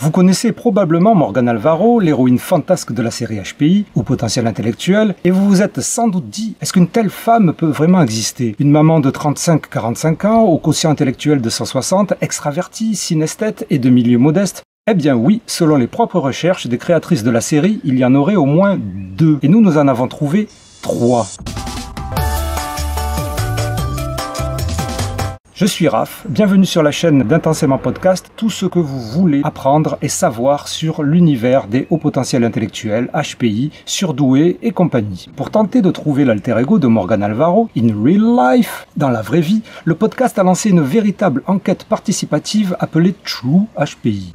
Vous connaissez probablement Morgane Alvaro, l'héroïne fantasque de la série HPI, ou potentiel intellectuel, et vous vous êtes sans doute dit, est-ce qu'une telle femme peut vraiment exister? Une maman de 35-45 ans, au quotient intellectuel de 160, extravertie, synesthète et de milieu modeste? Eh bien oui, selon les propres recherches des créatrices de la série, il y en aurait au moins 2, et nous en avons trouvé 3. Je suis Raph, bienvenue sur la chaîne d'Intensément Podcast, tout ce que vous voulez apprendre et savoir sur l'univers des hauts potentiels intellectuels, HPI, surdoués et compagnie. Pour tenter de trouver l'alter ego de Morgane Alvaro, in real life, dans la vraie vie, le podcast a lancé une véritable enquête participative appelée True HPI.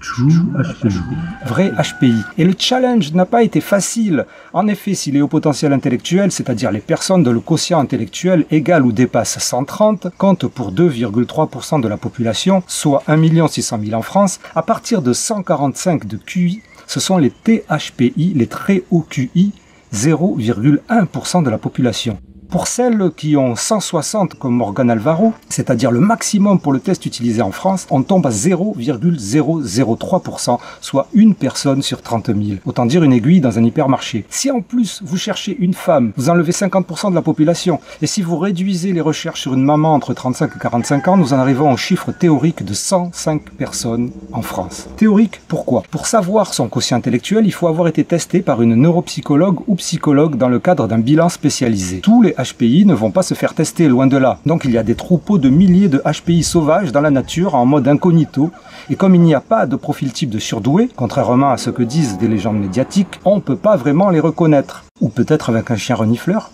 Vrai HPI. Et le challenge n'a pas été facile. En effet, si les hauts potentiels intellectuels, c'est-à-dire les personnes dont le quotient intellectuel égal ou dépasse 130, comptent pour 2,3% de la population, soit 1 600 000 en France, à partir de 145 de QI, ce sont les THPI, les très hauts QI, 0,1% de la population. Pour celles qui ont 160 comme Morgane Alvaro, c'est-à-dire le maximum pour le test utilisé en France, on tombe à 0,003%, soit une personne sur 30 000. Autant dire une aiguille dans un hypermarché. Si en plus vous cherchez une femme, vous enlevez 50% de la population. Et si vous réduisez les recherches sur une maman entre 35 et 45 ans, nous en arrivons au chiffre théorique de 105 personnes en France. Théorique, pourquoi? Pour savoir son quotient intellectuel, il faut avoir été testé par une neuropsychologue ou psychologue dans le cadre d'un bilan spécialisé. Tous les HPI ne vont pas se faire tester, loin de là. Donc il y a des troupeaux de milliers de HPI sauvages dans la nature en mode incognito. Et comme il n'y a pas de profil type de surdoué, contrairement à ce que disent des légendes médiatiques, on ne peut pas vraiment les reconnaître. Ou peut-être avec un chien renifleur.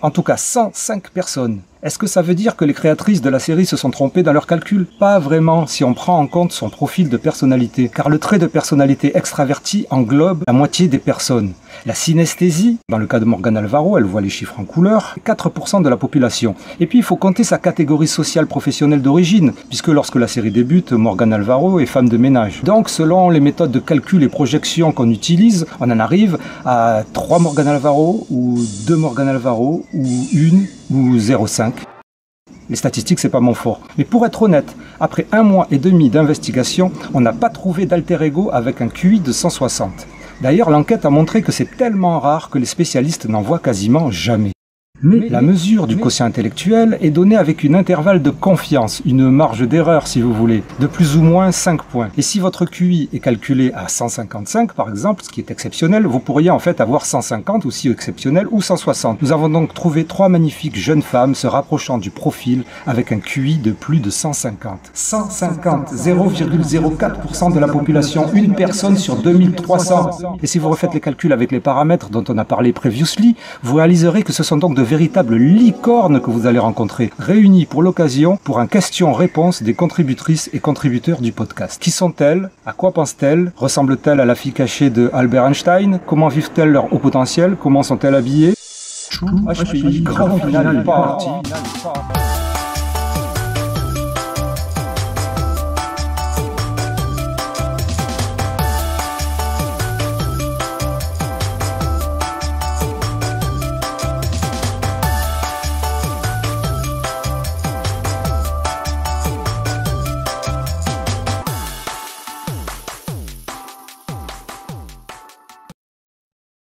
En tout cas, 105 personnes. Est-ce que ça veut dire que les créatrices de la série se sont trompées dans leurs calculs? Pas vraiment, si on prend en compte son profil de personnalité, car le trait de personnalité extraverti englobe la moitié des personnes. La synesthésie, dans le cas de Morgane Alvaro, elle voit les chiffres en couleur, 4% de la population. Et puis il faut compter sa catégorie sociale professionnelle d'origine, puisque lorsque la série débute, Morgane Alvaro est femme de ménage. Donc selon les méthodes de calcul et projection qu'on utilise, on en arrive à 3 Morgane Alvaro, ou 2 Morgane Alvaro, ou 1, ou 0,5. Les statistiques, c'est pas mon fort. Mais pour être honnête, après 1 mois et demi d'investigation, on n'a pas trouvé d'alter ego avec un QI de 160. D'ailleurs, l'enquête a montré que c'est tellement rare que les spécialistes n'en voient quasiment jamais. Mais la mesure du quotient intellectuel est donnée avec une intervalle de confiance, une marge d'erreur si vous voulez, de plus ou moins 5 points. Et si votre QI est calculé à 155 par exemple, ce qui est exceptionnel, vous pourriez en fait avoir 150 aussi exceptionnel ou 160. Nous avons donc trouvé 3 magnifiques jeunes femmes se rapprochant du profil avec un QI de plus de 150. 150, 0,04% de la population, une personne sur 2300. Et si vous refaites les calculs avec les paramètres dont on a parlé previously, vous réaliserez que ce sont donc de véritables licornes que vous allez rencontrer, réunies pour l'occasion pour un question-réponse des contributrices et contributeurs du podcast. Qui sont-elles? À quoi pensent-elles? Ressemblent-elles à la fille cachée de Albert Einstein? Comment vivent-elles leur haut potentiel? Comment sont-elles habillées? HPI, grand final party.